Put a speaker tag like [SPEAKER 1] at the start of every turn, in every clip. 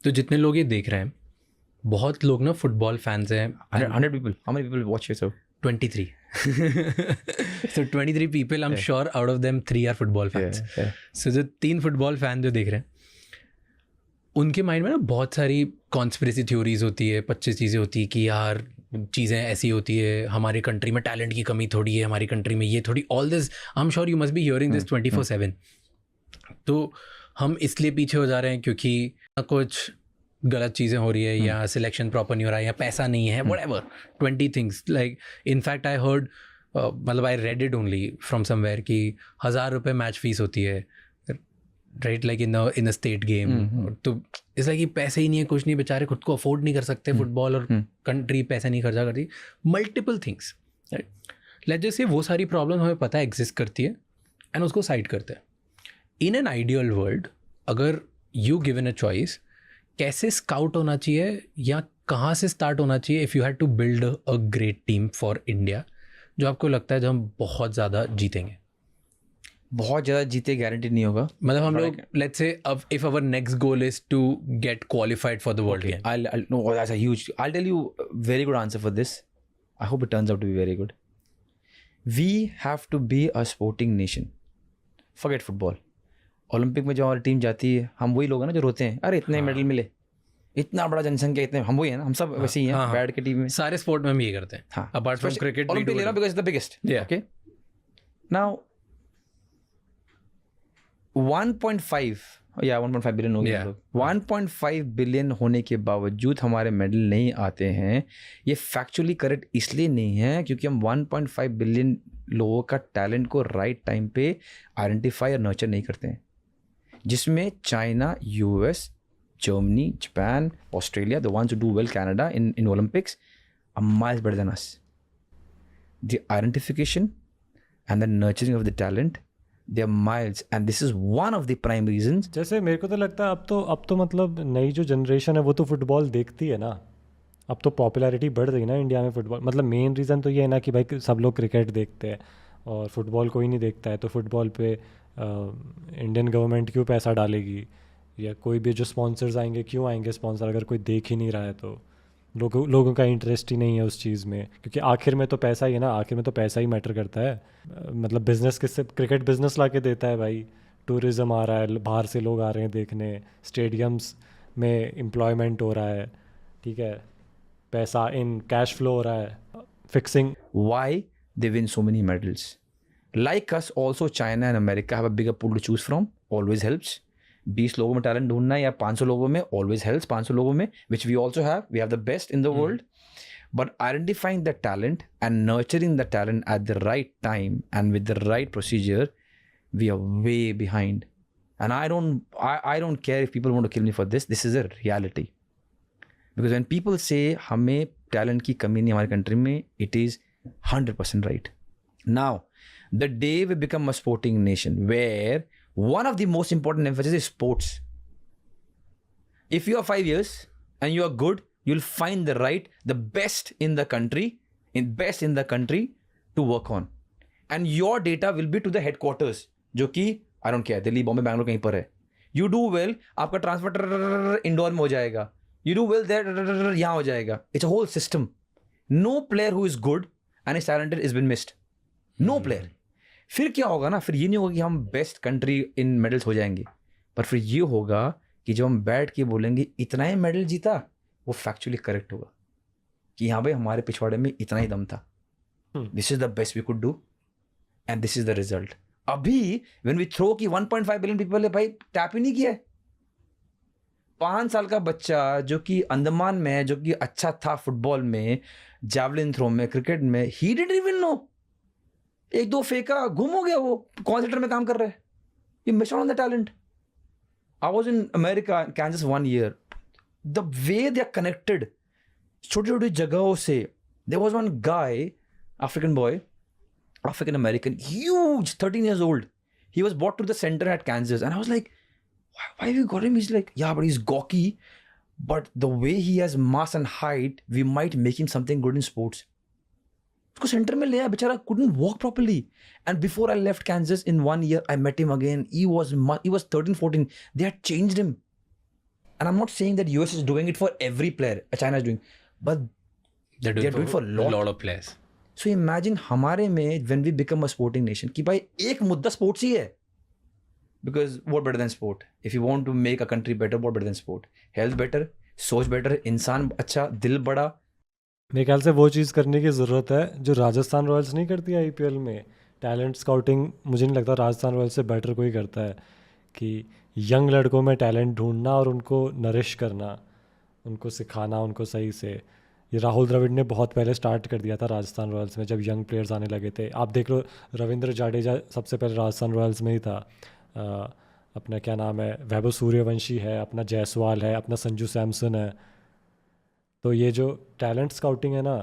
[SPEAKER 1] तो जितने लोग ये देख रहे हैं, बहुत लोग ना फुटबॉल फैंस हैं.
[SPEAKER 2] 100 people. How many people watch your show?
[SPEAKER 1] 23. So 23 people, I'm sure out of them 3 are football fans. So जो 3 फुटबॉल फैन जो देख रहे हैं, उनके माइंड में ना बहुत सारी कॉन्स्पिरेसी थ्योरीज होती है, 25 चीज़ें होती है कि यार चीज़ें ऐसी होती है, हमारी कंट्री में टैलेंट की कमी थोड़ी है, हमारी कंट्री में ये थोड़ी, all this I am sure you must be hearing this 24/7. तो हम इसलिए पीछे हो जा रहे हैं क्योंकि कुछ गलत चीज़ें हो रही है, या सिलेक्शन प्रॉपर नहीं हो रहा है, या पैसा नहीं है, whatever 20 things. Like in fact I heard, मतलब I read it only from somewhere कि 1,000 रुपये मैच फीस होती है, right, like in a state game. तो इस लाइक कि पैसे ही नहीं है, कुछ नहीं, बेचारे खुद को अफोर्ड नहीं कर सकते फुटबॉल, और कंट्री पैसा नहीं खर्चा करती. Multiple things, right. Let's just say वो सारी प्रॉब्लम हमें पता है एग्जिस्ट करती है, एंड उसको साइड करते हैं. इन एन आइडियल वर्ल्ड, अगर यू गिवन अ चॉइस, कैसे स्काउट होना चाहिए या कहाँ से स्टार्ट होना चाहिए if you had to build a great team for India, जो आपको लगता है जो हम बहुत ज़्यादा जीतेंगे?
[SPEAKER 2] बहुत ज़्यादा जीते गारंटी नहीं होगा.
[SPEAKER 1] मतलब हम लोग लेट्स से अब if our next goal is to get qualified for the world game.
[SPEAKER 2] I'll no, that's a huge. I'll tell you a very good answer for this. I hope it turns out to be very good. We have to be a sporting nation. Forget football. Olympic में जो हमारी team जाती है, हम वही लोग हैं ना जो रोते हैं, अरे इतने मेडल मिले, इतना बड़ा जनसंख्या, इतने, हम वही है ना, हम सब वैसे ही हैं बैठ के टीम में.
[SPEAKER 1] सारे स्पोर्ट में हम ये करते हैं.
[SPEAKER 2] हाँ,
[SPEAKER 1] अपार्ट फ्रॉम क्रिकेट,
[SPEAKER 2] ओलंपिक ले रहा because the biggest. Okay, now 1.5 billion हो गया. 1.5 बिलियन होने के बावजूद हमारे मेडल नहीं आते हैं. ये फैक्चुअली करेक्ट इसलिए नहीं है क्योंकि हम 1.5 बिलियन लोगों का टैलेंट को राइट टाइम पे आइडेंटिफाई और नर्चर नहीं करते हैं, जिसमें China, US, Germany, Japan, Australia, the ones who do well, Canada in Olympics are miles better than us. The identification and the nurturing of the talent, they are miles, and this is one of the prime reasons.
[SPEAKER 3] जैसे मेरे को तो लगता है अब तो मतलब नई जो जनरेशन है वो तो फुटबॉल देखती है ना. अब तो पॉपुलैरिटी बढ़ रही है ना इंडिया में फुटबॉल. मतलब मेन रीज़न तो ये है ना कि भाई सब लोग क्रिकेट देखते हैं और फुटबॉल कोई नहीं देखता है, तो फुटबॉल पे इंडियन गवर्नमेंट क्यों पैसा डालेगी, या कोई भी जो स्पॉन्सर्स आएंगे क्यों आएंगे स्पॉन्सर, अगर कोई देख ही नहीं रहा है तो लोगों का इंटरेस्ट ही नहीं है उस चीज़ में, क्योंकि आखिर में तो पैसा ही है ना, आखिर में तो पैसा ही मैटर करता है. मतलब बिजनेस किससे, क्रिकेट बिजनेस ला के देता है भाई. टूरिज़्म आ रहा है, बाहर से लोग आ रहे हैं देखने, स्टेडियम्स में एम्प्लॉयमेंट हो रहा है, ठीक है, पैसा इन कैश फ्लो हो रहा है, fixing.
[SPEAKER 2] Why they win so many medals? Like us, also China and America have a bigger pool to choose from. Always helps. 20 लोगों में टैलेंट ढूंढना या 500 लोगों में, always helps. 500 लोगों में, which we also have. We have the best in the world. But identifying the talent and nurturing the talent at the right time and with the right procedure, we are way behind. And I don't care if people want to kill me for this. This is a reality. Because when people say हमें talent की कमी नहीं हमारी country में, it is 100% right. Now, the day we become a sporting nation where one of the most important emphasis is sports. If you are 5 years and you are good, you'll find the best in the country to work on. And your data will be to the headquarters, जो कि I don't care, Delhi, Bombay, Bangalore कहीं पर है. You do well, आपका transfer indoor में हो जाएगा. You do well there, यहाँ हो जाएगा. It's a whole system. No player who is good and is talented has been missed. No player. फिर क्या होगा ना, फिर ये नहीं होगा कि हम बेस्ट कंट्री इन मेडल्स हो जाएंगे, पर फिर ये होगा कि जब हम बैठ के बोलेंगे इतना ही मेडल जीता, वो फैक्चुअली करेक्ट होगा कि यहाँ भाई हमारे पिछवाड़े में इतना ही दम था. This is the best we could do and this is the result. अभी व्हेन वी थ्रो कि 1.5 बिलियन पीपल है, भाई टैप ही नहीं किया है. 5 साल का बच्चा जो कि अंडमान में है, जो कि अच्छा था फुटबॉल में, जैवलिन थ्रो में, क्रिकेट में, ही डिडंट इवन नो. 1-2 फेंका, गुम हो गया, वो कॉल सेंटर में काम कर रहे हैं. You miss out on the talent. I was in America, Kansas 1 year. The way they are connected, छोटी छोटी जगहों से. There was one guy, African boy, African American, huge, 13 years old. He was brought to the center at Kansas, and I was like, why have you got him? He's like, yeah, but he's gawky, but the way he has mass and height, we might make him something good in sports. उसको centre में ले आया, बेचारा couldn't walk properly. And before I left Kansas, in 1 year, I met him again. He was 13, 14. They had changed him. And I'm not saying that US is doing it for every player, China is doing, but
[SPEAKER 1] They're
[SPEAKER 2] they are doing for
[SPEAKER 1] a lot of players.
[SPEAKER 2] so imagine हमारे में when we become a sporting nation कि भाई एक मुद्दा sports ही है. Because what better than sport? If you want to make a country better, what better than sport? Health better, सोच better, इंसान अच्छा, दिल बड़ा.
[SPEAKER 3] मेरे ख्याल से वो चीज़ करने की ज़रूरत है जो राजस्थान रॉयल्स नहीं करती IPL में. टैलेंट स्काउटिंग मुझे नहीं लगता राजस्थान रॉयल्स से बेटर कोई करता है कि यंग लड़कों में टैलेंट ढूंढना और उनको नरिश करना, उनको सिखाना उनको सही से. ये राहुल द्रविड़ ने बहुत पहले स्टार्ट कर दिया था राजस्थान रॉयल्स में जब यंग प्लेयर्स आने लगे थे. आप देख लो रविंद्र जाडेजा सबसे पहले राजस्थान रॉयल्स में ही था. अपना क्या नाम है, वैभव सूर्यवंशी है, अपना जायसवाल है, अपना संजू सैमसन है. तो ये जो टैलेंट स्काउटिंग है ना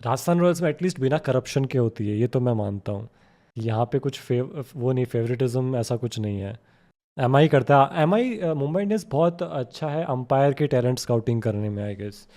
[SPEAKER 3] राजस्थान रॉयल्स में एटलीस्ट बिना करप्शन के होती है, ये तो मैं मानता हूँ. यहाँ पे कुछ वो नहीं, फेवरेटिज्म ऐसा कुछ नहीं है. MI करता है, MI मुंबई इंडियंस बहुत अच्छा है अंपायर के टैलेंट स्काउटिंग करने में आई गेस.